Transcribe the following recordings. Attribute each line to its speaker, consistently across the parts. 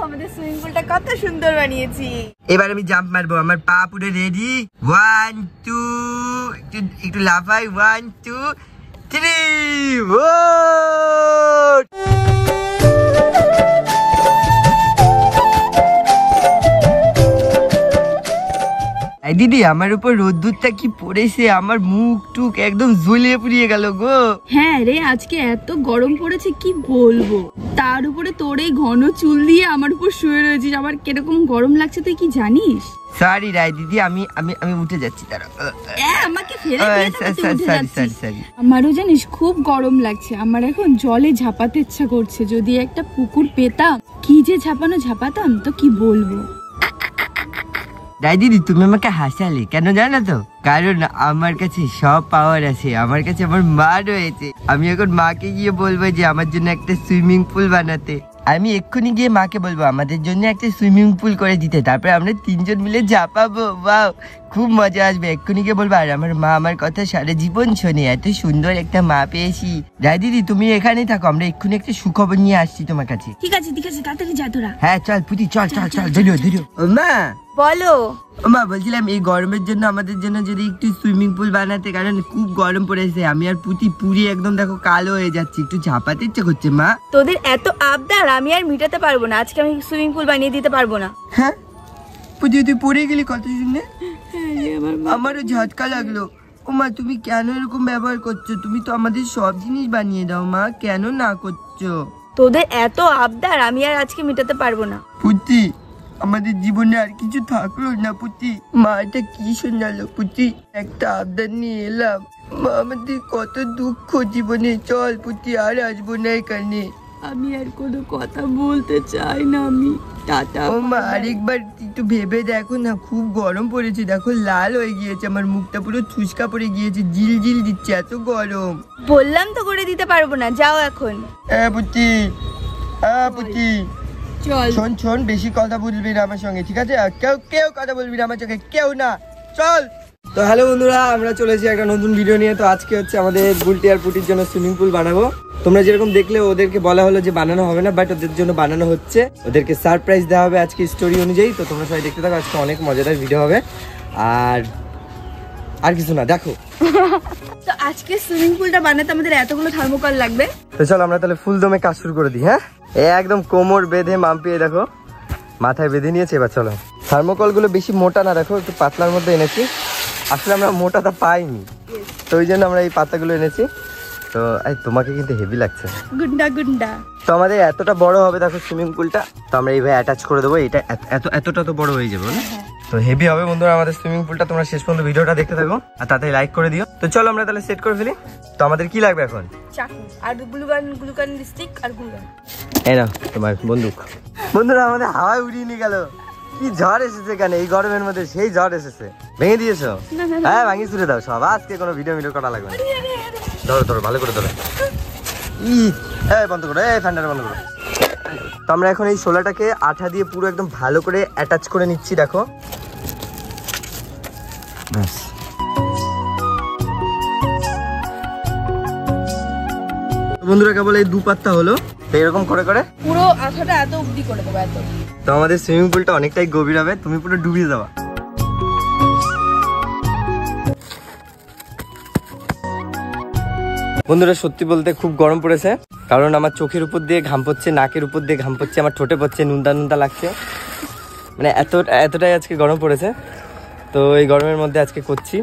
Speaker 1: আমাদের সুইমিং পুলটা কত সুন্দর বানিয়েছি।
Speaker 2: এবার আমি জাম্প মারবো, আমার পা পুরো রেডি। 1 2 একটু লাফাই, 1 2 3 ও দিদি, আমার উপর রোদ্দুরটা কি পড়েছে, আমার মুখ টুক একদম জ্বলিয়ে পুড়িয়ে গেল গো।
Speaker 1: হ্যাঁ রে, আজকে এত গরম পড়েছে কি বলবো, তার উপরে তোর এই ঘন চুল দিয়ে আমার উপর শুয়ে রয়েছিস, আমার কিরকম গরম লাগছে তুই কি জানিস?
Speaker 2: সরি রায় দিদি, আমি আমি আমি উঠে যাচ্ছি। তারা
Speaker 1: আমাকে ফেলে দিয়ে তুই উঠে যাচ্ছিস। আমারও জানিস খুব গরম লাগছে, আমার এখন জলে ঝাঁপাতে ইচ্ছা করছে। যদি একটা পুকুর পেতাম, কি যে ঝাঁপাতাম তো কি বলবো।
Speaker 2: রায় দিদি, তুমি আমাকে হাসালে কেন জানো তো? কারণ আমার কাছে সব পাওয়ার আছে, আমার কাছে আমার মা রয়েছে। আমি এখন মাকে গিয়ে বলবো যে আমার জন্য একটা সুইমিং পুল বানাতে। আমি এক্ষুনি গিয়ে মাকে বলবো আমাদের জন্য একটা সুইমিং পুল করে দিতে, তারপরে আমরা 3 জন মিলে ঝাঁপাবো। ওয়াও, খুব মজা আসবে। এক্ষুনি গিয়ে বলবো। আর আমার মা আমার কথা সারা জীবন শোনে, এত সুন্দর একটা মা পেয়েছি। রায় দিদি, তুমি এখানেই থাকো, আমরা এক্ষুনি একটা সুখবর নিয়ে আসছি তোমার কাছে।
Speaker 1: ঠিক আছে তাড়াতাড়ি যা তোরা।
Speaker 2: হ্যাঁ চল পুতি, চল চল চল, ধরো। মা
Speaker 1: বলো।
Speaker 2: মা, বলছিলাম এই গরমের জন্য আমাদের জন্য যদি একটু সুইমিং পুল বানাতে, কারণ খুব গরম পড়েছে। আমি আর পুতি পুরি একদম দেখো কালো হয়ে যাচ্ছি, একটু ঝাঁপাতে ইচ্ছে করছে। মা,
Speaker 1: তোদের এত আবদার আমি আর মিটাতে পারবো না, আজকে আমি সুইমিং পুল বানিয়ে দিতে পারবো না।
Speaker 2: হ্যাঁ পুতি, তুই পড়ে গেলি কত শুনে? আমারও ঝটকা লাগলো। ও মা, তুমি কেন এরকম ব্যবহার করছো? তুমি তো আমাদের সব জিনিস বানিয়ে দাও মা, কেন না করছো?
Speaker 1: তোদের এত আবদার আমি আর আজকে মিটাতে পারবো না।
Speaker 2: পুতি, আমাদের জীবনে আর কিছু থাকলো না পুতি। মা, এটা কি শোনালো পুতি? একটা আবদার নিয়ে এলাম মা, আমাদের কত দুঃখ জীবনে। চল পুতি, আর আসবো না এখানে।
Speaker 1: আমি আর কোনো কথা বলতে চাই না, আমি টাটা।
Speaker 2: ও মা, আরেকবার একটু ভেবে দেখো না, খুব গরম পড়েছে, দেখো লাল হয়ে গিয়েছে, আমার মুখটা পুরো ছুসকা পড়ে গিয়েছে, জিল দিচ্ছে, এত গরম।
Speaker 1: বললাম তো করে দিতে পারবো না, যাও এখন।
Speaker 2: পুতি, পুতি চল। শোন, বেশি কথা বলবি না আমার সঙ্গে, ঠিক আছে? কেউ কথা বলবি না আমার চোখে, কেউ না। চল। তো হ্যালো বন্ধুরা, আমরা চলেছি একটা নতুন ভিডিও নিয়ে। তো আজকে হচ্ছে আমাদের বুলটি আর পুটির জন্য সুইমিং পুল বানাবো। তোমরা যেরকম দেখলে, ওদেরকে বলা হলো যে বানানো হবে না, বাট ওদের জন্য বানানো হচ্ছে। ওদেরকে সারপ্রাইজ দেওয়া হবে আজকে স্টোরি অনুযায়ী। তো তোমরা সবাই দেখতে থাকো, আজকে অনেক মজাদার ভিডিও হবে। আর কিছু না, দেখো।
Speaker 1: তো আজকে সুইমিং পুলটা বানাতে আমাদের এতগুলো থার্মোকল লাগবে।
Speaker 2: তো চলো আমরা তাহলে ফুল দমে কাজ শুরু করে দিই। হ্যাঁ, একদম কোমর বেঁধে মাম্পিয়ে দেখো, মাথায় বেঁধে নিয়েছে। এবার চলো। থার্মোকল গুলো বেশি মোটা না, দেখো একটু পাতলার মধ্যে এনেছি। আসলে আমরা মোটাটা পাইনি, তো ওই জন্য আমরা এই পাতাগুলো এনেছি। তো তোমাকে কিন্তু হেভি লাগছে,
Speaker 1: গুন্ডা।
Speaker 2: তো আমাদের এতটা বড় হবে দেখো সুইমিং পুলটা, তো আমরা এইভাবে অ্যাটাচ করে দেবো। এটা এতটা তো বড় হয়ে যাবে না? তো হেভি হবে বন্ধুরা আমাদের সুইমিং পুলটা। তোমরা শেষ পর্যন্ত ভিডিওটা দেখতে থাকো আর তাতে লাইক করে দিও। তো চলো আমরা তাহলে সেট করে ফেলি। তো আমাদের কি লাগবে এখন?
Speaker 1: চাকু আর গ্লুকান স্টিক আর গ্লুকান।
Speaker 2: এই নাও তোমার বন্দুক। বন্ধুরা আমাদের হাওয়ায় উড়িয়ে নিয়ে গেল। কি ঝড় এসেছে এখানে, এই গরমের মধ্যে সেই ঝড় এসেছে। ভেঙে দিয়েছো? হ্যাঁ, ভাঙিয়ে ছুড়ে দাও সব, আজকে কোনো ভিডিও করা লাগবে না। ধরো ভালো করে ধরো। বন্ধ করো, ফ্যানটা বন্ধ করো। তো আমরা এখন এই শোলাটাকে আঠা দিয়ে পুরো একদম ভালো করে অ্যাটাচ করে নিচ্ছি, দেখো। ব্যাস। বন্ধুরা কেবল এই 2 পাত্তা হলো, তো এরকম করে
Speaker 1: পুরো আঠাটা এত অবধি করে দেবো, এত।
Speaker 2: তো আমাদের সুইমিং পুলটা অনেকটাই গভীর হবে, তুমি পুরো ডুবিয়ে যাবা। বন্ধুরা সত্যি বলতে খুব গরম পড়েছে, কারণ আমার চোখের উপর দিয়ে ঘাম পড়ছে, নাকের উপর দিয়ে ঘাম পড়ছে, আমার ঠোঁটে পড়ছে, নুনতা লাগছে, মানে এতটাই আজকে গরম পড়েছে। তো এই গরমের মধ্যে আজকে করছি।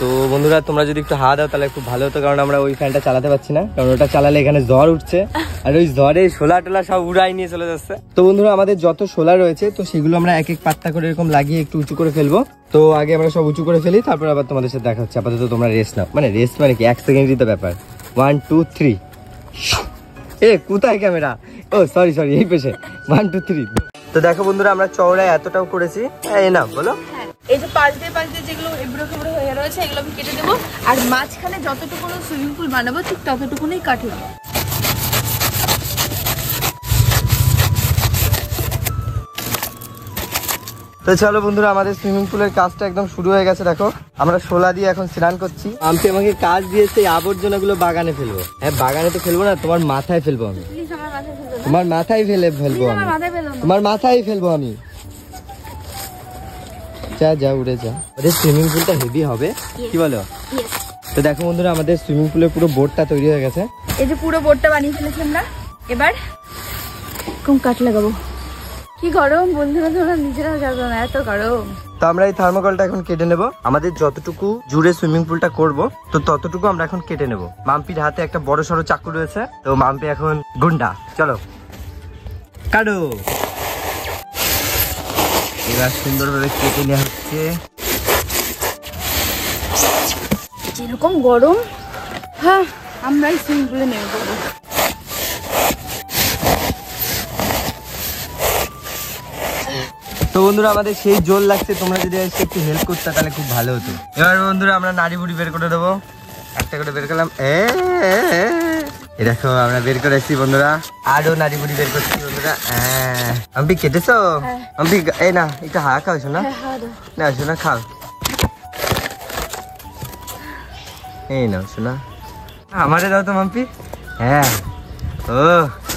Speaker 2: তো বন্ধুরা তোমরা যদি একটু হাওয়া দাও তাহলে খুব ভালো হতো, কারণ আমরা ওই ফ্যানটা চালাতে পারছি না, কারণ ওটা চালালে এখানে জ্বর উঠছে, আর ওই জ্বরে শোলা টোলা সব উড়াই নিয়ে চলে যাচ্ছে। তো বন্ধুরা আমাদের যত শোলা রয়েছে, তো সেগুলো আমরা এক এক পাত্তা করে এরকম লাগিয়ে একটু উঁচু করে ফেলবো। তো আগে আমরা সব উঁচু করে ফেলি, তারপর আবার তোমাদের সাথে দেখা হচ্ছে। আপাতত তোমরা রেস্ট নাও, মানে রেস্ট মানে কি 1 সেকেন্ডই তো ব্যাপার। 1 2 3। কোথায় ক্যামেরা? ও সরি এই পেছে। 1 2 3। তো দেখো বন্ধুরা আমরা চওড়ায় এতটাও করেছি। না বলো,
Speaker 1: এই যে পাশ দিয়ে যেগুলো এবড়ো খেবড়ো হয়ে রয়েছে এগুলো আমি কেটে দেবো, আর মাঝখানে যতটুকু সুইমিং পুল বানাবো ঠিক ততটুকুই কাটে দেবো।
Speaker 2: তো চলো বন্ধুরা, আমাদের সুইমিং পুলের কাজটা একদম শুরু হয়ে গেছে। দেখো আমরা শোলা দিয়ে এখন স্নান করছি। আমি আমাকে কাজ দিয়েছে আবর্জনা গুলো বাগানে ফেলবো। হ্যাঁ বাগানে তো ফেলবো না, তোমার মাথায় ফেলবো আমি। তোমার মাথায় ফেলবো আমি, তোমার মাথায় ফেলবো আমি। যা যা উড়ে যা। আমাদের সুইমিং পুলটা হেভি হবে, কি বলো? তো দেখো বন্ধুরা, আমাদের সুইমিং পুলের পুরো বোর্ডটা তৈরি হয়ে গেছে।
Speaker 1: এই যে পুরো বোর্ডটা বানিয়ে ফেলেছি আমরা। এবার কম কাট লাগাবো। কি গরম বন্ধুরা, তোমরা নিজেরাও যাবো না, এত গরম।
Speaker 2: তো আমরা এই থার্মোকলটা এখন কেটে নেব। আমাদের যতটুকু জুড়ে সুইমিং পুলটা করব তো ততটুকু আমরা এখন কেটে নেব। মাম্পির হাতে একটা বড় সড়ো চাকু রয়েছে, তো মাম্পি এখন গুন্ডা। চলো কাটো। এবার সুন্দরভাবে কেটে নেওয়া হচ্ছে।
Speaker 1: যেরকম গরম, হ্যাঁ আমরা এই সুইমিং পুলে নেমে পড়বো।
Speaker 2: তো বন্ধুরা, আমাদের সেই জল লাগছে, তোমরা যদি এসে একটু হেল্প করতে তাহলে খুব ভালো হতো। এবার বন্ধুরা আমরা নাড়ি বুড়ি বের করে দেবো। একটা করে বের করলাম। এই দেখো আমরা বের করে এসেছি বন্ধুরা। আরো নাড়ি বুড়ি বের করছি বন্ধুরা। আমি কেটেছো? আমি এই না একটু হাওয়া খাও শোনা, না শোনা খাও। এই নাও শোনা, আমারে দাও তো মাম্পি। হ্যাঁ ও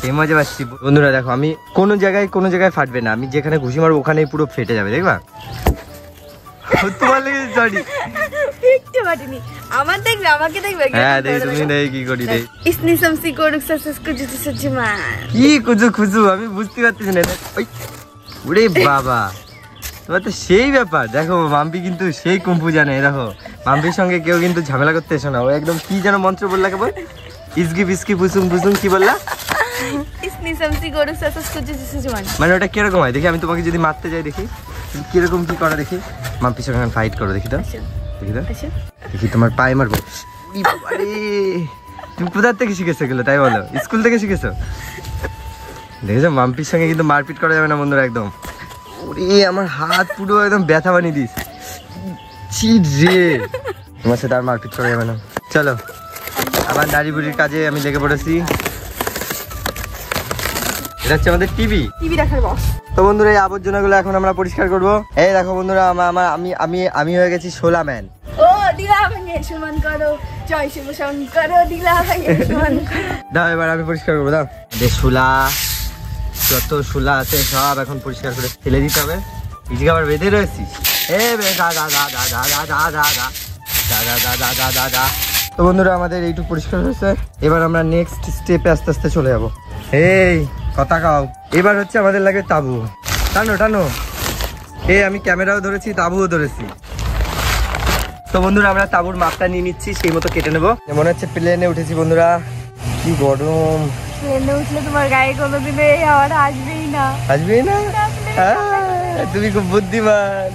Speaker 2: এই মজা পাচ্ছি বন্ধুরা। দেখো আমি কোনো জায়গায় ফাটবে না, আমি যেখানে ঘুষি মারবো ওখানেই পুরো ফেটে যাবে, দেখবা? তোমার লেগে সরি,
Speaker 1: একটু ফাটেনি। আমার দেখবে, আমাকে দেখবে।
Speaker 2: হ্যাঁ দেখ তুমি নেই কি করি রে।
Speaker 1: ইসনি সমসি করুক সাসস কুজু সজমা।
Speaker 2: কি কুজু খুজু আমি বুঝতে পারতেছি না। ওই ওরে বাবা, তোমার তো সেই ব্যাপার। দেখো মাম্পি কিন্তু সেই কুম্ফু জানে। দেখো মাম্পির সঙ্গে কেউ কিন্তু ঝামেলা করতে এসো না। ও একদম কি যেন মন্ত্র বললা, কেবল ইসগি বিস্কি বুসুম বুসুম কি বললা? মানে ওটা কিরকম হয় দেখি, আমি তোমাকে যদি মারতে যাই দেখি কিরকম কি করা দেখি। মাম্পির সঙ্গে ফাইট করো দেখি তো, দেখি তো, দেখি তোমার পায়ে মারবো। তুমি কোথা থেকে শিখেছো এগুলো তাই বলো? স্কুল থেকে শিখেছো? দেখেছো মাম্পির সঙ্গে কিন্তু মারপিট করা যাবে না বন্ধুরা একদম। ওরে আমার হাত পুরো একদম ব্যথা বানিয়ে দিস রে। তোমার সাথে আর মারপিট করা যাবে না। চলো আবার নারী বুড়ির কাজে আমি লেগে পড়েছি। এটা হচ্ছে আমাদের টিভি
Speaker 1: রাখার বক্স।
Speaker 2: তো বন্ধুরা এই আবর্জনাগুলো এখন আমরা পরিষ্কার করবো। এই দেখো বন্ধুরা, আমি হয়ে গেছি শোলা ম্যান।
Speaker 1: ও দিলা ভাঙে সমান করো, জয় শিব শঙ্কর দিলা ভাঙে সমান করো।
Speaker 2: দাও এবার আমি পরিষ্কার করবো। দাও শোলা, যত শোলা আছে সব এখন পরিষ্কার করে ফেলে দিতে হবে। ইজিকে আবার বেঁধে রয়েছিস। তো বন্ধুরা আমাদের এইটুকু পরিষ্কার হয়েছে। এবার আমরা নেক্সট স্টেপে আস্তে আস্তে চলে যাবো। এই কথা কাও, এবার হচ্ছে আমাদের লাগে তাবু। টানো টানো। এই আমি ক্যামেরাও ধরেছি, তাবুও ধরেছি। তো বন্ধুরা আমরা তাবুর মাপটা নিয়ে নিচ্ছি, সেই মতো কেটে নেবো। মনে হচ্ছে প্লেনে উঠেছি বন্ধুরা, কি গরম।
Speaker 1: প্লেনে উঠলে তোমার গায়ে কোনোদিন এই হাওয়াটা আসবেই না।
Speaker 2: আসবেই না? তুমি খুব বুদ্ধিমান।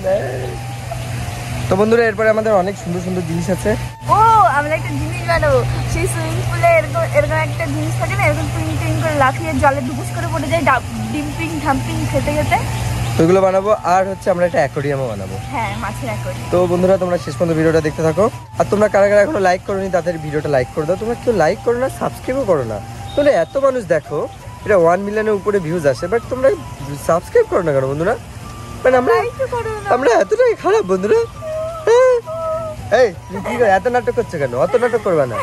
Speaker 2: তো বন্ধুরা এরপরে আমাদের অনেক সুন্দর সুন্দর জিনিস আছে।
Speaker 1: ও আমরা একটা জিনিস বানাবো, সেই সুইমিং পুলে এরকম একটা জিনিস থাকে না, এরকম পিং পিং করে লাফিয়ে জলে ডুবুস করে পড়ে যায়, ডিম্পিং ঢাম্পিং খেতে খেতে,
Speaker 2: ওইগুলো বানাবো। আর হচ্ছে আমরা একটা অ্যাকোয়ারিয়ামও বানাবো।
Speaker 1: হ্যাঁ মাছের অ্যাকোয়ারিয়াম।
Speaker 2: তো বন্ধুরা তোমরা শেষ পর্যন্ত ভিডিওটা দেখতে থাকো। আর তোমরা কারা কারা এখনো লাইক করোনি তাদের ভিডিওটা লাইক করে দাও। তোমরা কেউ লাইক করো না, সাবস্ক্রাইবও করো না। তোমরা এত মানুষ দেখো, এটা 1 মিলিয়নের উপরে ভিউজ আসে, বাট তোমরা সাবস্ক্রাইব করো না কেন বন্ধুরা? মানে আমরা এতটাই খারাপ বন্ধুরা? এই কি করে এত নাটক করছো কেন? অত নাটক করবে না।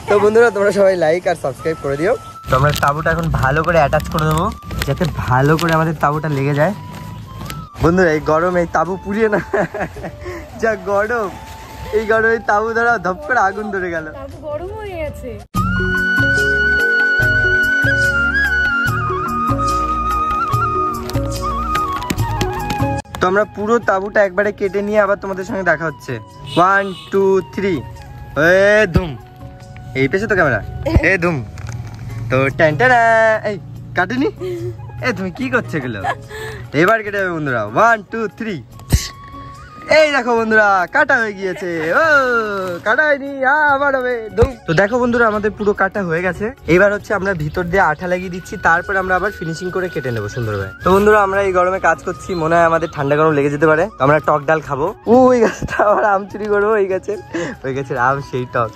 Speaker 2: তো বন্ধুরা তোমরা সবাই লাইক আর সাবস্ক্রাইব করে দিও। তো আমরা তাবুটা এখন ভালো করে অ্যাটাচ করে দেবো, যাতে ভালো করে আমাদের তাবুটা লেগে যায়। বন্ধুরা এই গরম এই তাবু পুড়িয়ে না, যা গরম, এই গরমে তাবু ধরা ধপ করে আগুন ধরে গেল।
Speaker 1: গরম হয়ে গেছে।
Speaker 2: তো আমরা পুরো তাবুটা একবারে কেটে নিয়ে আবার তোমাদের সঙ্গে দেখা হচ্ছে। 1 2 3 ধুম। এই পেছে তো ক্যামেরা, ধুম। তো টানটানা, এই কাটেনি। তুমি কি করছো এগুলো? এবার কেটে যাবে বন্ধুরা। 1 2 3। এই দেখো বন্ধুরা কাটা হয়ে গিয়েছে। ও কাটা হয়নি, আবার হবে। তো দেখো বন্ধুরা আমাদের পুরো কাটা হয়ে গেছে। এবার হচ্ছে আমরা ভিতর দিয়ে আঠা লাগিয়ে দিচ্ছি, তারপরে আমরা আবার ফিনিশিং করে কেটে নেবো সুন্দরভাবে। তো বন্ধুরা আমরা এই গরমে কাজ করছি, মনে হয় আমাদের ঠান্ডা গরম লেগে যেতে পারে। আমরা টক ডাল খাবো। ওই গাছটা আবার আম চুরি করবো, ওই গাছের আম সেই টক।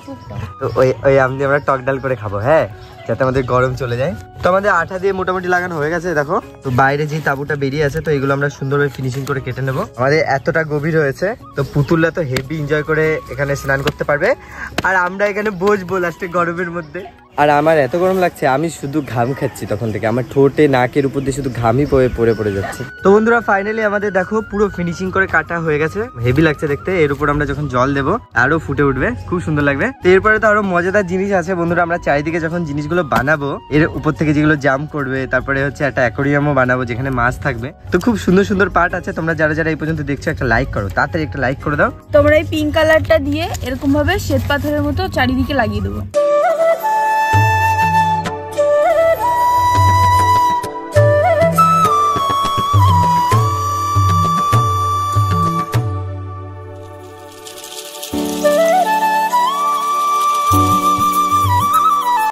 Speaker 2: তো ওই আম দিয়ে আমরা টক ডাল করে খাবো। হ্যাঁ যাতে আমাদের গরম চলে যায়। তো আমাদের আঠা দিয়ে মোটামুটি লাগানো হয়ে গেছে দেখো। তো বাইরে যে তাঁবুটা বেরিয়ে আছে তো এগুলো আমরা সুন্দরভাবে ফিনিশিং করে কেটে নেবো। আমাদের এতটা গভীর হয়েছে তো পুতুলরা তো হেভি এনজয় করে এখানে স্নান করতে পারবে, আর আমরা এখানে বসবো লাস্টে গরমের মধ্যে। আর আমার এত গরম লাগছে, আমি শুধু ঘাম খাচ্ছি তখন থেকে, আমার ঠোঁটে নাকের উপর দিয়ে শুধু ঘামই পড়ে যাচ্ছে। তো বন্ধুরা ফাইনালি আমাদের দেখো পুরো ফিনিশিং করে কাটা হয়ে গেছে, হেভি লাগছে দেখতে। এর উপর আমরা যখন জল দেবো আরো ফুটে উঠবে, খুব সুন্দর লাগবে। তো এরপরে তো আরো মজাদার জিনিস আছে বন্ধুরা, আমরা চারিদিকে যখন জিনিসগুলো বানাবো এর উপর থেকে যেগুলো জাম্প করবে, তারপরে হচ্ছে একটা অ্যাকোরিয়ামও বানাবো যেখানে মাছ থাকবে। তো খুব সুন্দর সুন্দর পার্ট আছে। তোমরা যারা যারা এই পর্যন্ত দেখছো একটা লাইক করো, তাড়াতাড়ি একটা লাইক করে দাও।
Speaker 1: তোমরা এই পিঙ্ক কালারটা দিয়ে এরকম ভাবে শ্বেত পাথরের মতো চারিদিকে লাগিয়ে দেবো।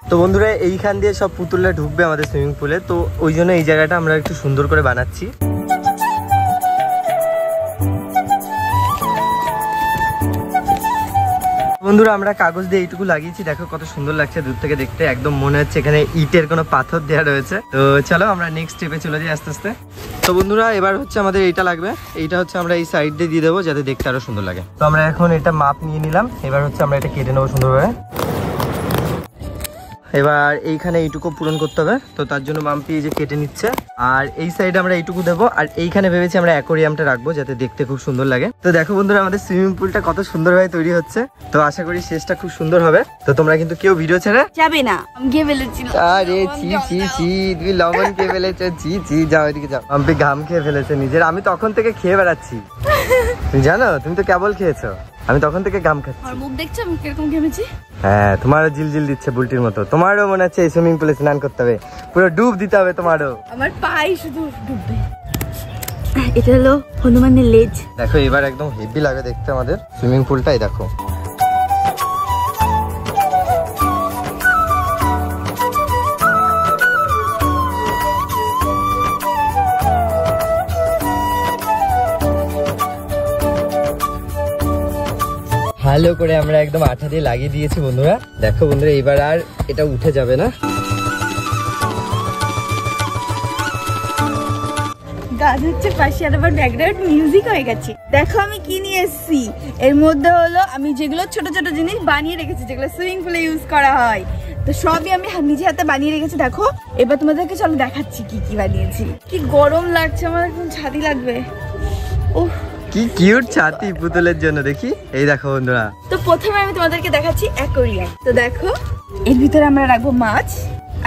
Speaker 2: তো বন্ধুরা এইখান দিয়ে সব পুতুলরা ঢুকবে আমাদের সুইমিং পুলে, তো ওই জন্য এই জায়গাটা আমরা একটু সুন্দর করে বানাচ্ছি। বন্ধুরা আমরা কাগজ দিয়ে এইটুকু লাগিয়েছি, দেখো কত সুন্দর লাগছে দূর থেকে দেখতে, একদম মনে হচ্ছে এখানে ইটের কোনো পাথর দেওয়া রয়েছে। তো চলো আমরা নেক্সট স্টেপে চলে যাই আস্তে আস্তে। তো বন্ধুরা এবার হচ্ছে আমাদের এইটা লাগবে, এইটা হচ্ছে আমরা এই সাইড দিয়ে দেবো যাতে দেখতে আরো সুন্দর লাগে। তো আমরা এখন এটা মাপ নিয়ে নিলাম, এবার হচ্ছে আমরা এটা কেটে নেবো সুন্দরভাবে। এবার এইখানে এইটুকু পূরণ করতে হবে, তো তার জন্য মাম্পি এই যে কেটে নিচ্ছে। আর এই সাইডে আমরা এইটুকু দেবো, আর এইখানে ভেবেছি আমরা অ্যাকোরিয়ামটা রাখবো যাতে দেখতে খুব সুন্দর লাগে। তো দেখো বন্ধুরা আমাদের সুইমিং পুলটা কত সুন্দরভাবে তৈরি হচ্ছে, তো আশা করি শেষটা খুব সুন্দর হবে। তো তোমরা কিন্তু কেউ ভিডিও ছেড়ে
Speaker 1: যাবে না। আমি গিয়ে ফেলেছিলাম।
Speaker 2: আরে ছি ছি ছি, তুমি লবণ খেয়ে ফেলেছো, ছি ছি, যাও এদিকে যাও। মাম্পি ঘাম খেয়ে ফেলেছে নিজের, আমি তখন থেকে খেয়ে বেড়াচ্ছি। তুমি জানো, তুমি তো কেবল খেয়েছো, আমি তখন থেকে ঘাম খাচ্ছি।
Speaker 1: আর মুখ দেখছো আমি কিরকম ঘেমেছি?
Speaker 2: হ্যাঁ তোমারও জিলজিল দিচ্ছে বুলটির মতো, তোমারও মনে হচ্ছে এই সুইমিং পুলে স্নান করতে হবে, পুরো ডুব দিতে হবে তোমারও।
Speaker 1: আমার পাই শুধু ডুববে। এটা হলো হনুমানের লেজ।
Speaker 2: দেখো এবার একদম হেভি লাগে দেখতে আমাদের সুইমিং পুলটাই দেখো। ভালো করে আমরা একদম আঠা দিয়ে লাগিয়ে দিয়েছি বন্ধুরা। দেখো বন্ধুরা এবার আর এটা উঠে যাবে না।
Speaker 1: গাছ হচ্ছে পাশে, আর আবার ব্যাকগ্রাউন্ড মিউজিক হয়ে গেছে। দেখো আমি কি নিয়ে এসেছি, এর মধ্যে হলো আমি যেগুলো ছোট ছোট জিনিস বানিয়ে রেখেছি যেগুলো সুইমিং পুলে ইউজ করা হয়, তো সবই আমি নিজে হাতে বানিয়ে রেখেছি। দেখো এবার তোমাদেরকে চলো দেখাচ্ছি কি কি বানিয়েছি। কি গরম লাগছে আমার, এখন ছাতি লাগবে। ওহ
Speaker 2: কি কিউট ছাতি পুতুলের জন্য, দেখি এই দেখো বন্ধুরা।
Speaker 1: তো প্রথমে আমি তোমাদেরকে দেখাচ্ছি অ্যাকোরিয়াম। তো দেখো এর ভিতরে আমরা রাখবো মাছ,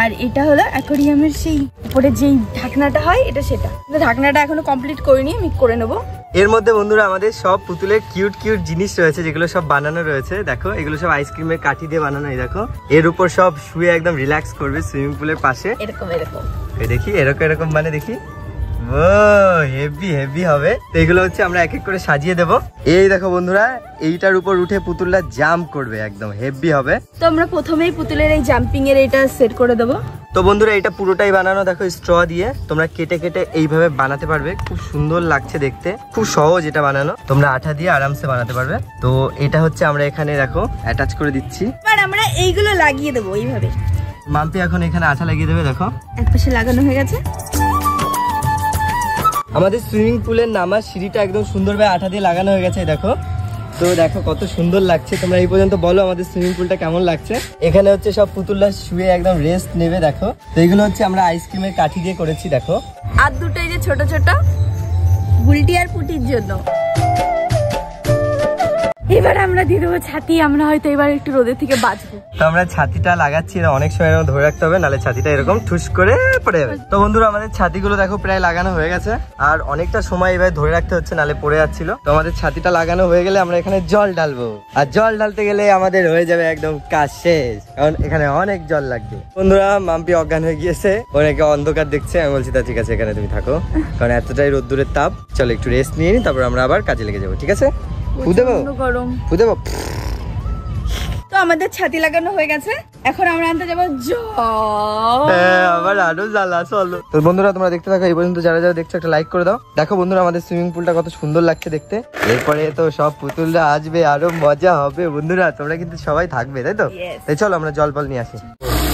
Speaker 1: আর এটা হলো অ্যাকোরিয়ামের সেই উপরে যেই ঢাকনাটা হয় এটা, সেটা ঢাকনাটা এখনো কমপ্লিট করিনি, আমি করে নেবো।
Speaker 2: এর মধ্যে বন্ধুরা আমাদের সব পুতুলের কিউট কিউট জিনিস রয়েছে যেগুলো সব বানানো রয়েছে। দেখো এগুলো সব আইসক্রিমের কাঠি দিয়ে বানানো। এই দেখো এর উপর সব শুয়ে একদম রিল্যাক্স করবে সুইমিং পুলের পাশে,
Speaker 1: এরকম এরকম।
Speaker 2: এই দেখি এরকম এরকম মানে দেখি, ও হেভি হেভি হবে। তো এগুলো হচ্ছে আমরা এক এক করে সাজিয়ে দেবো। এই দেখো বন্ধুরা এইটার উপর উঠে পুতুলরা জাম্প করবে, একদম হেভি হবে।
Speaker 1: তো আমরা প্রথমেই পুতুলের এই জাম্পিং এর এটা সেট করে দেবো।
Speaker 2: তো বন্ধুরা এটা পুরোটাই বানানো দেখো স্ট্র দিয়ে, তোমরা কেটে কেটে এইভাবে বানাতে পারবে, খুব সুন্দর লাগছে দেখতে, খুব সহজ এটা বানানো, তোমরা আঠা দিয়ে আরামসে বানাতে পারবে। তো এটা হচ্ছে আমরা এখানে দেখো অ্যাটাচ করে দিচ্ছি,
Speaker 1: আর আমরা এইগুলো লাগিয়ে দেবো এইভাবে।
Speaker 2: মাম্পি এখন এখানে আঠা লাগিয়ে দেবে। দেখো
Speaker 1: এক পাশে লাগানো হয়ে গেছে।
Speaker 2: আমাদের সুইমিং পুলের নামার সিঁড়িটা একদম সুন্দরভাবে আঠা দিয়ে লাগানো হয়ে গেছে দেখো। তো দেখো কত সুন্দর লাগছে, তোমরা এই পর্যন্ত বলো আমাদের সুইমিং পুলটা কেমন লাগছে। এখানে হচ্ছে সব পুতুলরা শুয়ে একদম রেস্ট নেবে দেখো। তো এগুলো হচ্ছে আমরা আইসক্রিমের কাঠি দিয়ে করেছি দেখো।
Speaker 1: আর দুটো এই যে ছোট ছোট বুলটি আর পুটির জন্য। এবার আমরা দিয়ে দেবো ছাতি, আমরা হয়তো এবার একটু রোদের থেকে বাঁচবো।
Speaker 2: তো আমরা ছাতিটা লাগাচ্ছি, অনেক সময় এরকম ধরে রাখতে হবে, নাহলে ছাতিটা এরকম ঠুস করে পড়ে যাবে। তো বন্ধুরা আমাদের ছাতিগুলো দেখো প্রায় লাগানো হয়ে গেছে, আর অনেকটা সময় এবার ধরে রাখতে হচ্ছে নাহলে পড়ে যাচ্ছিল। তো আমাদের ছাতিটা লাগানো হয়ে গেলে আমরা এখানে জল ঢালবো, আর জল ঢালতে গেলে আমাদের হয়ে যাবে একদম কাজ শেষ, কারণ এখানে অনেক জল লাগবে। বন্ধুরা মাম্পি অজ্ঞান হয়ে গিয়েছে, অনেকে অন্ধকার দেখছে, আমি বলছি তা ঠিক আছে এখানে তুমি থাকো, কারণ এতটাই রোদ্দুরের তাপ। চলো একটু রেস্ট নিয়ে নিই, তারপর আমরা আবার কাজে লেগে যাবো, ঠিক আছে?
Speaker 1: গরম
Speaker 2: দেবো।
Speaker 1: তো আমাদের ছাতি লাগানো হয়ে গেছে, এখন আমরা আনতে যাবো জল।
Speaker 2: আবার আরো জ্বালা, চলো। তো বন্ধুরা তোমরা দেখতে থাকো, এই পর্যন্ত যারা যারা দেখছো একটা লাইক করে দাও। দেখো বন্ধুরা আমাদের সুইমিং পুলটা কত সুন্দর লাগছে দেখতে। এরপরে তো সব পুতুলরা আসবে, আরো মজা হবে বন্ধুরা, তোমরা কিন্তু সবাই থাকবে তাই তো? তাই চলো আমরা জল নিয়ে আসি।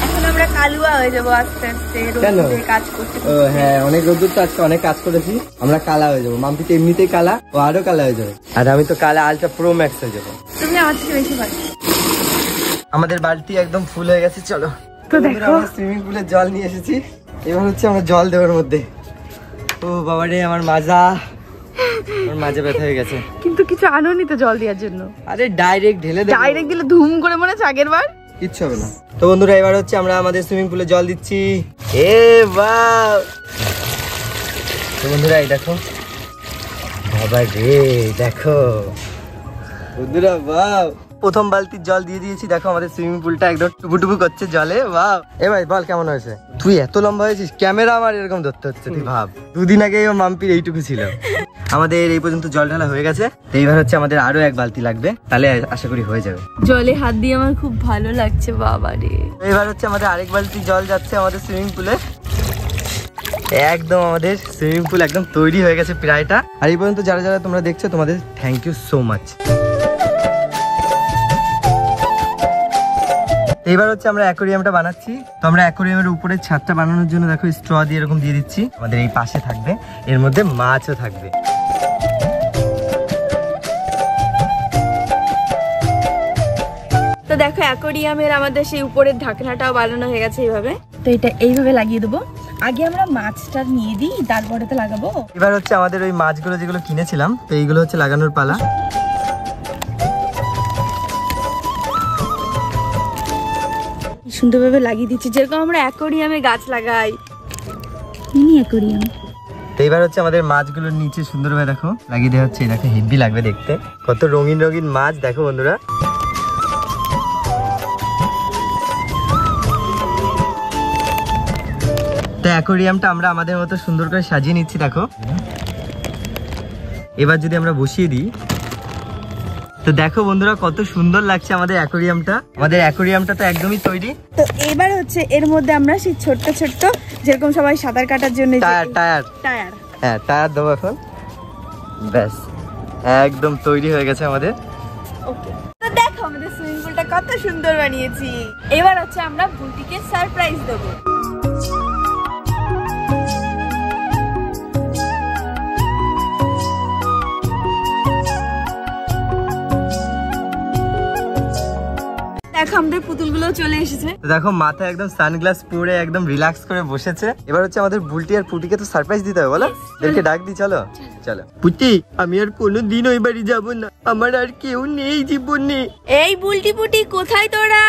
Speaker 1: এখন আমরা কালুয়া হয়ে যাবো আস্তে আস্তে রোদে কাজ করতে।
Speaker 2: ও হ্যাঁ, অনেক রোদ্দুর তো আজকে অনেক কাজ করেছি, আমরা কালা হয়ে যাবো। মাম্পি তো এমনিতেই কালা, ও আরো কালা হয়ে যাবে। আর আমি তো কালা আলট্রা প্রো ম্যাক্স হয়ে যাবো।
Speaker 1: তুমি আমার থেকে বেশি পারো।
Speaker 2: আমাদের বালতি একদম ফুল হয়ে গেছে, চলো।
Speaker 1: তো দেখো
Speaker 2: সুইমিং পুলের জল নিয়ে এসেছি, এবার হচ্ছে আমরা জল দেওয়ার মধ্যে। ও বাবা রে, আমার মাজা ব্যথা হয়ে গেছে।
Speaker 1: কিন্তু কিছু আনোনি তো জল দেওয়ার জন্য?
Speaker 2: আরে ডাইরেক্ট ঢেলে দেব।
Speaker 1: ডাইরেক্ট দিলে ধুম করে মনে হচ্ছে আগের বার।
Speaker 2: কিচ্ছু হবে না। তো বন্ধুরা, এবার হচ্ছে আমরা আমাদের সুইমিং পুলে জল দিচ্ছি। এ বাহ! তো বন্ধুরা এই দেখো, বাবা রে দেখো বন্ধুরা, বাহ! প্রথম বালতির জল দিয়ে দিয়েছি। দেখো আমাদের সুইমিং পুলটা একদম টুপুটুপু করছে জলে। বাহ! এ ভাই বল কেমন হয়েছে? তুই এত লম্বা হয়েছিস, ক্যামেরা আমার এরকম ধরতে হচ্ছে, তুই ভাব। দুদিন আগে মাম্পির এইটুকু ছিল। আমাদের এই পর্যন্ত জল ঢালা হয়ে গেছে। তো এইবার হচ্ছে আমাদের আরো এক বালতি লাগবে, তাহলে আশা করি হয়ে যাবে।
Speaker 1: জলে হাত দিয়ে আমার খুব ভালো লাগছে বাবা রে।
Speaker 2: এবার হচ্ছে আমাদের আরেক বালতি জল যাচ্ছে আমাদের সুইমিং পুলে। একদম আমাদের সুইমিং পুল একদম তৈরি হয়ে গেছে প্রায়টা। আর এই পর্যন্ত যারা যারা তোমরা দেখছো, তোমাদের থ্যাংক ইউ সো মাচ। এবার হচ্ছে আমরা অ্যাকোরিয়ামটা বানাচ্ছি। তো আমরা অ্যাকোরিয়ামের উপরে ছাদটা বানানোর জন্য দেখো স্ট্র দিয়ে এরকম দিয়ে দিচ্ছি। আমাদের এই পাশে থাকবে, এর মধ্যে মাছও থাকবে।
Speaker 1: তো দেখো অ্যাকোরিয়ামের আমাদের সেই উপরের ঢাকনাটাও বানানো হয়ে গেছে এইভাবে। তো এটা এইভাবে লাগিয়ে দেবো। আগে আমরা মাছটা নিয়ে দিই, তারপরে তো লাগাবো।
Speaker 2: এবার হচ্ছে আমাদের ওই মাছগুলো যেগুলো কিনেছিলাম, তো এইগুলো হচ্ছে লাগানোর পালা।
Speaker 1: সুন্দরভাবে লাগিয়ে দিচ্ছি, যেরকম আমরা অ্যাকোরিয়ামে গাছ লাগাই, মিনি অ্যাকোরিয়াম।
Speaker 2: তো এবার হচ্ছে আমাদের মাছগুলোর নিচে সুন্দরভাবে দেখো লাগিয়ে দেওয়া হচ্ছে। দেখো হেভি লাগবে দেখতে, কত রঙিন রঙিন মাছ দেখো বন্ধুরা। তো অ্যাকোরিয়ামটা আমরা আমাদের মতো সুন্দর করে সাজিয়ে নিচ্ছি দেখো। এবার যদি আমরা বসিয়ে দিই, তো দেখো বন্ধুরা কত সুন্দর লাগছে আমাদের অ্যাকোরিয়ামটা। আমাদের অ্যাকোরিয়ামটা তো একদমই তৈরি।
Speaker 1: তো এবার হচ্ছে এর মধ্যে আমরা সেই ছোট্ট ছোট্ট, যেরকম সবাই সাঁতার কাটার জন্য
Speaker 2: টায়ার হ্যাঁ টায়ার দেবো এখন। ব্যাস একদম তৈরি হয়ে গেছে আমাদের।
Speaker 1: ওকে, তো দেখো আমাদের সুইমিং পুলটা কত সুন্দর বানিয়েছি। এবার হচ্ছে আমরা বুলটিকে সারপ্রাইজ দেবো। দেখো আমাদের পুতুলগুলো চলে এসেছে।
Speaker 2: দেখো মাথায় একদম সানগ্লাস পরে একদম রিল্যাক্স করে বসেছে। এবার হচ্ছে আমাদের বুলটি আর পুটিকে তো সারপ্রাইজ দিতে হবে, বলো এদেরকে ডাক দিই। চলো চলো পুটি, আমি আর কোনোদিন ওই বাড়ি যাবো না, আমার আর কেউ নেই জীবনে।
Speaker 1: এই বুলটি পুটি কোথায় তোরা?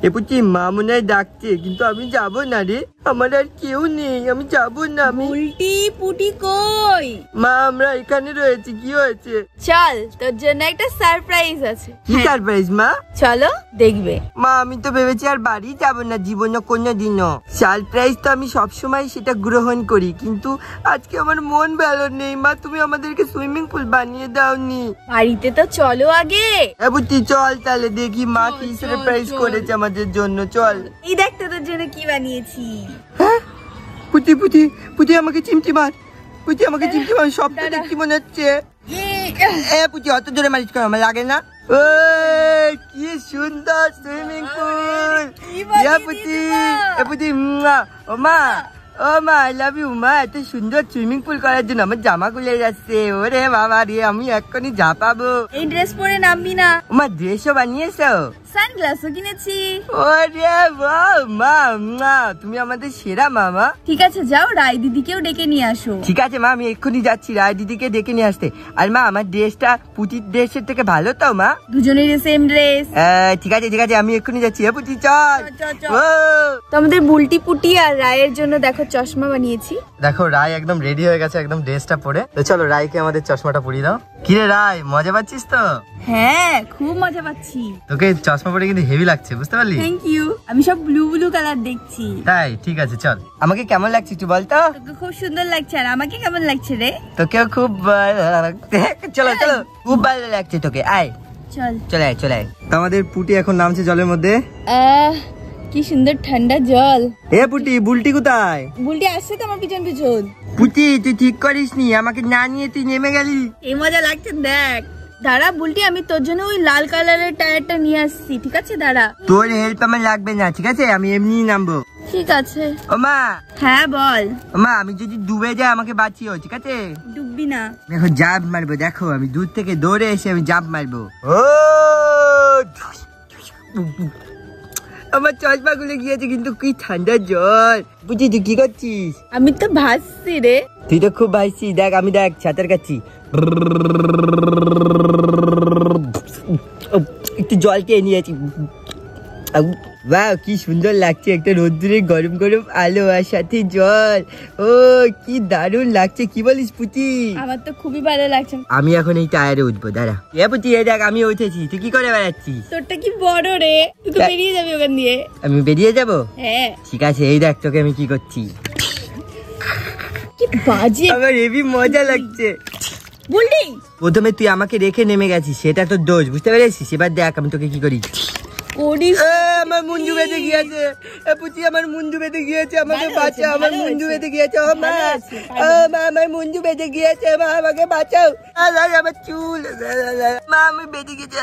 Speaker 2: এ পুটি, মা মনে হয় ডাকছে, কিন্তু আমি যাবো না রে, আমার আর কেউ নেই, আমি যাবো না।
Speaker 1: বুলটি পুটি কই?
Speaker 2: মা আমরা এখানে রয়েছি, কি হয়েছে?
Speaker 1: চল তোর জন্য একটা সারপ্রাইজ আছে।
Speaker 2: কি সারপ্রাইজ মা?
Speaker 1: চলো দেখবে।
Speaker 2: মা আমি তো ভেবেছি আর বাড়ি যাবো না জীবনে কোনোদিনও। সারপ্রাইজ তো আমি সবসময় সেটা গ্রহণ করি, কিন্তু আজকে আমার মন ভালো নেই। মা তুমি আমাদেরকে সুইমিং পুল বানিয়ে দাওনি।
Speaker 1: বাড়িতে তো চলো আগে।
Speaker 2: বুটি চল তাহলে দেখি মা কি সারপ্রাইজ করেছে আমাদের জন্য। চল।
Speaker 1: এই দেখতে তোর জন্য কি বানিয়েছি।
Speaker 2: হ্যাঁ পুটি পুটি পুটি আমাকে চিমটি মার, পুটি আমাকে চিমটি মার, সব তো দেখি মনে হচ্ছে। পুটি অত জোরে মালিশ করো, আমার লাগে না। কি সুন্দর সুইমিং পুল। পুটি ও মা, ও মা আই লাভ ইউ মা। এত সুন্দর সুইমিং পুল করার জন্য আমার জামা খুলে যাচ্ছে। ওরে বাবা রে, আমি এক্ষুনি ঝাঁপাবো।
Speaker 1: এই ড্রেস পরে নামবি না।
Speaker 2: মা ড্রেসও বানিয়েছো?
Speaker 1: সানগ্লাসও কিনেছি।
Speaker 2: ওরে বাহ মা, মা তুমি আমাদের সেরা মামা।
Speaker 1: ঠিক আছে যাও, রায় দিদিকেও ডেকে নিয়ে আসো।
Speaker 2: ঠিক আছে মা, আমি এক্ষুনি যাচ্ছি রায় দিদিকে ডেকে নিয়ে আসতে। আর মা আমার ড্রেসটা পুটির ড্রেসের থেকে ভালো তো মা?
Speaker 1: দুজনের সেম ড্রেস।
Speaker 2: ঠিক আছে ঠিক আছে, আমি এক্ষুনি যাচ্ছি। পুটি চল।
Speaker 1: তো আমাদের বুলটি পুটি আর রায়ের জন্য দেখো চশমা বানিয়েছি।
Speaker 2: দেখো রায় একদম রেডি হয়ে গেছে একদম ড্রেসটা পরে। তো চলো রায়কে আমাদের চশমাটা পরিয়ে দাও। কিরে রায়, মজা পাচ্ছিস তো?
Speaker 1: হ্যাঁ খুব মজা পাচ্ছি।
Speaker 2: তোকে চশমা পরে কিন্তু হেভি লাগছে, বুঝতে পারলি?
Speaker 1: Thank you. আমি সব ব্লু ব্লু কালার দেখছি।
Speaker 2: তাই ঠিক আছে চল। আমাকে কেমন লাগছে তুই বলতো?
Speaker 1: তোকে খুব সুন্দর লাগছে। আর আমাকে কেমন লাগছে রে?
Speaker 2: তোকেও খুব ভালো লাগছে। চলো চলো, খুব ভালো লাগছে তোকে। আয়
Speaker 1: চল
Speaker 2: চলে আয় চলে আয়। তো আমাদের পুটি এখন নামছে জলের মধ্যে।
Speaker 1: কি সুন্দর ঠান্ডা জল।
Speaker 2: এ পুটি, বুলটি কোথায়?
Speaker 1: বুলটি আসছে তো আমার পিছন পিছন।
Speaker 2: পুটি তুই ঠিক করিসনি, আমাকে না নিয়ে তুই নেমে গেলি।
Speaker 1: এই মজা লাগছে দেখ। দাঁড়া বুলটি, আমি তোর জন্য ওই লাল কালারের টায়ারটা নিয়ে আসছি। ঠিক আছে দাঁড়া।
Speaker 2: তোর হেল্প আমার লাগবে না, ঠিক আছে? আমি এমনি নামবো।
Speaker 1: ঠিক আছে।
Speaker 2: ও মা।
Speaker 1: হ্যাঁ বল।
Speaker 2: ও মা, আমি যদি ডুবে যাই আমাকে বাঁচিও, ঠিক আছে?
Speaker 1: ডুববি না।
Speaker 2: দেখো জাম্প মারবো, দেখো আমি দূর থেকে দৌড়ে এসে আমি জাম্প মারবো। ও আমার চশমা গুলো গিয়েছে, কিন্তু কি ঠান্ডা জল। বুঝি তুই কি করছিস?
Speaker 1: আমি তো ভাসছি রে।
Speaker 2: তুই তো খুব ভাসছিস। দেখ আমি দেখ সাঁতার কাটছি, একটু জল খেয়ে নিয়েছি। বাহ, কি সুন্দর লাগছে, একটা রোদ্দুরে গরম গরম আলো আর সাথে জল। ও কি দারুণ লাগছে, কি বলিস পুচি?
Speaker 1: আমার তো খুবই ভালো লাগছে।
Speaker 2: আমি এখন এই টায়ারে উঠবো, দাঁড়া। এ পুচি, এই দেখ আমি উঠেছি, তুই কি করে বেড়াচ্ছিস?
Speaker 1: তোরটা কি বড় রে, তুই তো বেরিয়ে যাবি ওখান দিয়ে।
Speaker 2: আমি বেরিয়ে যাব?
Speaker 1: হ্যাঁ
Speaker 2: ঠিক আছে, এই দেখ তোকে আমি কি করছি।
Speaker 1: কি বাজে,
Speaker 2: আমার হেবি মজা লাগছে।
Speaker 1: বললি
Speaker 2: প্রথমে তুই আমাকে রেখে নেমে গেছিস, সেটা তোর দোষ, বুঝতে পেরেছিস? এবার দেখ আমি তোকে কি করি। আমার মুন্ডু বেঁধে গিয়েছে, পুচি আমার মুন্ডু বেঁধে গিয়েছে, আমাকে বাঁচা, আমার মুন্ডু বেঁধে গিয়েছে। ও মা, আমার মুন্ডু বেঁধে গিয়েছে, মা আমাকে বাঁচাও। আমার চুল, মা আমি বেঁধে গেছে,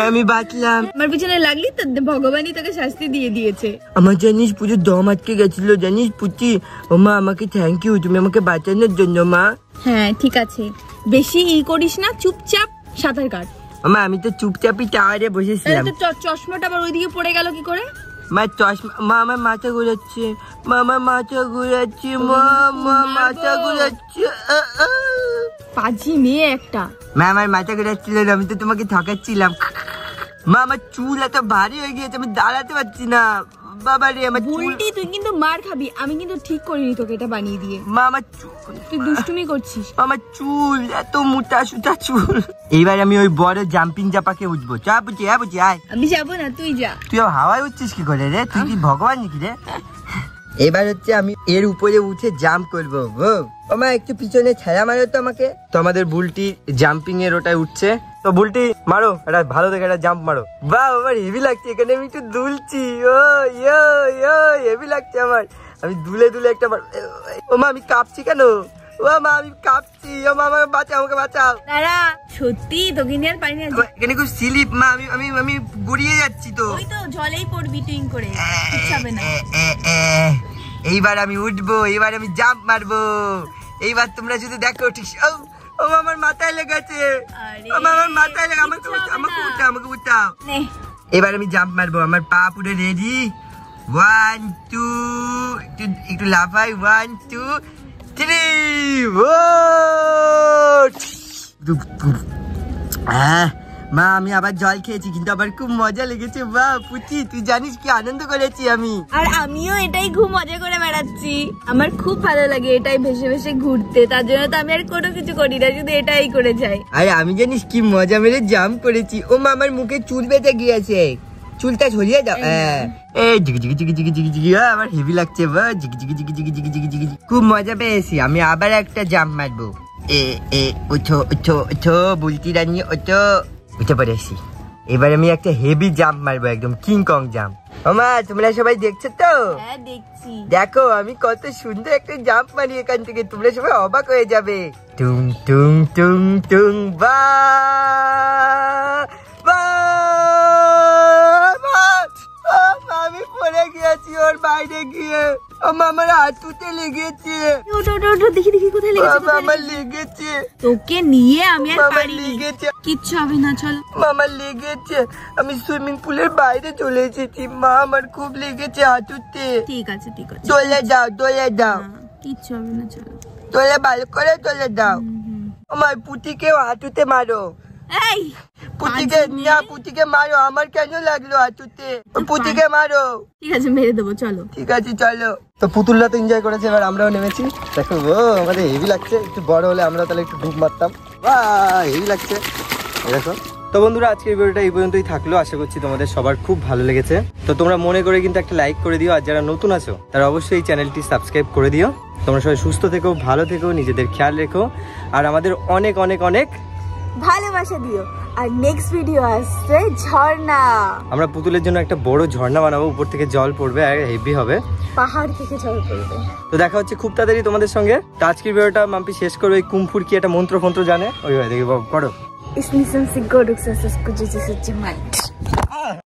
Speaker 2: আমি বাঁচলাম।
Speaker 1: আমার পিছনে লাগলি তো ভগবানই তোকে শাস্তি দিয়ে দিয়েছে।
Speaker 2: আমার জানিস পুজো দম আটকে গেছিল, জানিস পুচি। ও মা আমাকে থ্যাংক ইউ, তুমি আমাকে বাঁচানোর জন্য মা।
Speaker 1: হ্যাঁ ঠিক আছে, বেশি করিস না, চুপচাপ সাঁতার কাট।
Speaker 2: মা আমি তো চুপচাপই টাওয়ারে বসেছিলাম।
Speaker 1: চশমাটা আবার ওইদিকে পড়ে গেল কি করে?
Speaker 2: মা চশমা, মা আমার মাথা ঘুরাচ্ছে, মা আমার মাথা ঘুরাচ্ছে, মা মাথা ঘুরাচ্ছে।
Speaker 1: পাজি মেয়ে একটা।
Speaker 2: মা আমার মাথা ঘুরাচ্ছিল, আমি তো তোমাকে ঠকাচ্ছিলাম। মা আমার চুল এত ভারী হয়ে গিয়েছে, আমি দাঁড়াতে পারছি না। বাবা রে আমার চুল।
Speaker 1: উল্টি তুই কিন্তু মার খাবি, আমি কিন্তু ঠিক করিনি তোকে এটা বানিয়ে দিয়ে।
Speaker 2: মা আমার চুল,
Speaker 1: তুই দুষ্টুমি করছিস।
Speaker 2: আমার চুল এত মোটা সুটা চুল। এইবার আমি ওই বড় জাম্পিং জাপাকে উঠবো। চা বুঝি, হ্যাঁ বুঝি, আয়।
Speaker 1: আমি যাবো না, তুই যা।
Speaker 2: তুই হাওয়ায় উঠছিস কি করে রে? তুই কি ভগবান নাকি রে? এবার হচ্ছে আমি এর উপরে উঠে জাম্প করবো। ও মা একটু পিছনে ছায়া মারো তো আমাকে। তো আমাদের বুলটি জাম্পিং এর ওটায় উঠছে, তো বুলটি মারো একটা ভালো দেখে একটা জাম্প মারো। বাহ আমার হেভি লাগছে, এখানে আমি একটু দুলছি। ও ইয়ো ইয়ো হেভি লাগছে আমার। আমি দুলে দুলে একটা, ও মা আমি কাঁপছি কেন? ও মা আমি কাঁপছি, ও মা আমাকে বাঁচাও, আমাকে বাঁচাও।
Speaker 1: দাঁড়া, সত্যি তোকে নিয়ে আর পারি না।
Speaker 2: এখানে খুব স্লিপ মা, আমি আমি গড়িয়ে যাচ্ছি। তো
Speaker 1: ওই তো জলেই পড়বি টুইং করে, কিচ্ছু হবে না।
Speaker 2: এইবার আমি উঠবো, এইবার আমি জাম্প মারবো। এইবার তোমরা শুধু দেখো, ঠিক। ও আমার মাথায় লেগেছে, আমার মাথায় লেগে, আমাকে উঠাও, আমাকে উঠাও। এবার আমি জাম্প মারবো, আমার পা পুরো রেডি। 1 2, একটু লাফাই, 1 2 3। মা আমি আবার জল খেয়েছি, কিন্তু আবার খুব মজা লেগেছে। বাহ পুচি, তুই জানিস কি আনন্দ করেছি আমি।
Speaker 1: আর আমিও এটাই খুব মজা করে বেড়াচ্ছি, আমার খুব ভালো লাগে এটাই ভেসে ভেসে ঘুরতে। তার জন্য তো আমি আর কোনো কিছু করি না, শুধু এটাই করে যাই।
Speaker 2: আরে আমি জানিস কি মজা মেরে জাম্প করেছি। ও মা আমার মুখে চুল বেঁধে গিয়েছে, চুলটা ছড়িয়ে দাও। এই জিগি জিগি জিগি জিগি জিগি জিগি, আমার হেভি লাগছে। বা জিগি জিগি জিগি জিগি জিগি জিগি জিগি, খুব মজা পেয়েছি। আমি আবার একটা জাম্প মারবো। ওঠো ওঠো ওঠো বুলটি রানী, ওঠো। উঠে পড়েছি। এবার আমি একটা হেভি জাম্প মারবো, একদম কিং কং জাম্প। মামা তোমরা সবাই দেখছো তো?
Speaker 1: হ্যাঁ দেখছি।
Speaker 2: দেখো আমি কত সুন্দর একটা জাম্প মারি এখান থেকে, তোমরা সবাই অবাক হয়ে যাবে। টুং টুং টুং টুং, বা আমি পড়ে গিয়েছি ওর বাইরে গিয়ে। আমার হাঁটুতে লেগেছে।
Speaker 1: দেখি দেখি কোথায় লেগেছে।
Speaker 2: আমার লেগেছে,
Speaker 1: তোকে নিয়ে আমি আর পারি
Speaker 2: লেগেছে।
Speaker 1: কিচ্ছু হবে না, চলো।
Speaker 2: মামা লেগেছে, আমি সুইমিং পুলের বাইরে চলে এসেছি। মা আমার খুব লেগেছে হাঁটুতে।
Speaker 1: ঠিক আছে ঠিক আছে,
Speaker 2: চলে যাও চলে যাও,
Speaker 1: কিচ্ছু হবে না, চলো।
Speaker 2: চলে ভালো করে চলে যাও। আমার পুটিকে হাঁটুতে মারো।
Speaker 1: এই
Speaker 2: পুটিকে না, পুটিকে মারো, আমার কেন লাগলো হাঁটুতে? পুটিকে মারো।
Speaker 1: ঠিক আছে মেরে দেবো, চলো।
Speaker 2: ঠিক আছে চলো। তো পুতুলরা তো এনজয় করেছে, এবার আমরাও নেমেছি। দেখো আমাদের হেভি লাগছে, একটু বড় হলে আমরা তাহলে একটু ডুব মারতাম। হেভি লাগছে দেখো। তো বন্ধুরা আজকের ভিডিওটা এই পর্যন্তই থাকলো, আশা করছি তোমাদের সবার খুব ভালো লেগেছে। তো তোমরা মনে করে কিন্তু একটা লাইক করে দিও, আর যারা নতুন আছো তারা অবশ্যই এই চ্যানেলটি সাবস্ক্রাইব করে দিও। তোমরা সবাই সুস্থ থেকো, ভালো থেকো, নিজেদের খেয়াল রেখো, আর আমাদের অনেক অনেক অনেক
Speaker 1: ভালোবাসা দিও। আর নেক্সট ভিডিও আসছে ঝর্ণা।
Speaker 2: আমরা পুতুলের জন্য একটা বড় ঝর্ণা বানাবো, উপর থেকে জল পড়বে আর হেভি হবে,
Speaker 1: পাহাড় থেকে জল পড়বে।
Speaker 2: তো দেখা হচ্ছে খুব তাড়াতাড়ি তোমাদের সঙ্গে। তো আজকের ভিডিওটা মাম্পি শেষ করবে। এই কুমফুর কি একটা মন্ত্র ফন্ত্র জানে, ওই দেখি করো।